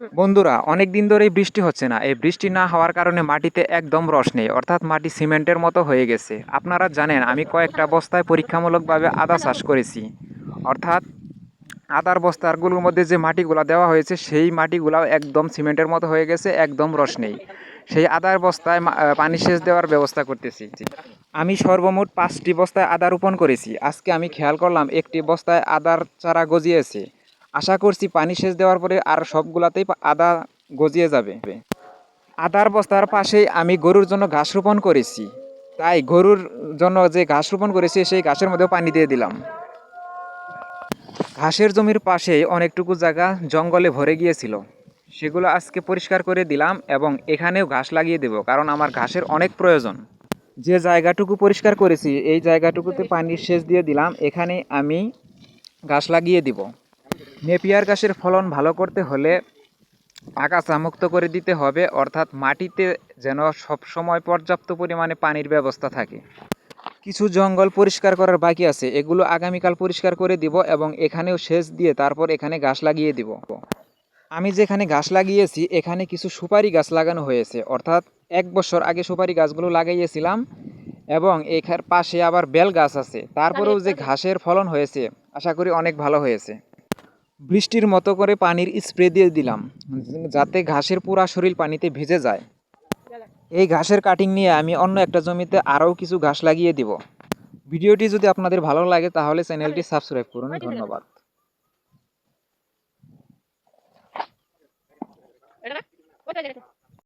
বন্ধুরা, অনেক দিন ধরেই বৃষ্টি হচ্ছে না। এই বৃষ্টি না হওয়ার কারণে মাটিতে একদম রস নেই, অর্থাৎ মাটি সিমেন্টের মতো হয়ে গেছে। আপনারা জানেন আমি কয়েকটা বস্তায় পরীক্ষামূলকভাবে আদা চাষ করেছি, অর্থাৎ আদার বস্তাগুলোর মধ্যে যে মাটিগুলা দেওয়া হয়েছে সেই মাটিগুলাও একদম সিমেন্টের মতো হয়ে গেছে, একদম রস নেই। সেই আদার বস্তায় পানি সেচ দেওয়ার ব্যবস্থা করতেছি। আমি সর্বমোট 5টি বস্তায় আদা রোপণ করেছি। আজকে আমি খেয়াল করলাম একটি বস্তায় আদার চারা গজিয়েছে। আশা করছি পানি সেচ দেওয়ার পরে আর সবগুলাতেই আদা গজিয়ে যাবে। আদার বস্তার পাশেই আমি গরুর জন্য ঘাস রোপণ করেছি, তাই গরুর জন্য যে ঘাস রোপণ করেছি সেই ঘাসের মধ্যেও পানি দিয়ে দিলাম। ঘাসের জমির পাশেই অনেকটুকু জায়গা জঙ্গলে ভরে গিয়েছিল, সেগুলো আজকে পরিষ্কার করে দিলাম এবং এখানেও ঘাস লাগিয়ে দেব, কারণ আমার ঘাসের অনেক প্রয়োজন। যে জায়গাটুকু পরিষ্কার করেছি এই জায়গাটুকুতে পানির সেচ দিয়ে দিলাম, এখানে আমি ঘাস লাগিয়ে দিব। নেপিয়ার ঘাসের ফলন ভালো করতে হলে আগাছা মুক্ত করে দিতে হবে, অর্থাৎ মাটিতে যেন সবসময় পর্যাপ্ত পরিমাণে পানির ব্যবস্থা থাকে। কিছু জঙ্গল পরিষ্কার করার বাকি আছে, এগুলো আগামীকাল পরিষ্কার করে দিব এবং এখানেও সেচ দিয়ে তারপর এখানে ঘাস লাগিয়ে দিব। আমি যেখানে ঘাস লাগিয়েছি এখানে কিছু সুপারি গাছ লাগানো হয়েছে, অর্থাৎ 1 বছর আগে সুপারি গাছগুলো লাগাইয়েছিলাম এবং এখার পাশে আবার বেল গাছ আছে। তারপরেও যে ঘাসের ফলন হয়েছে আশা করি অনেক ভালো হয়েছে। বৃষ্টির মতো করে পানির স্প্রে দিয়ে দিলাম, যাতে ঘাসের পুরা শরীর পানিতে ভিজে যায়। এই ঘাসের কাটিং নিয়ে আমি অন্য একটা জমিতে আরও কিছু ঘাস লাগিয়ে দিব। ভিডিওটি যদি আপনাদের ভালো লাগে তাহলে চ্যানেলটি সাবস্ক্রাইব করুন। ধন্যবাদ। এটা না? কোথায় গেছে?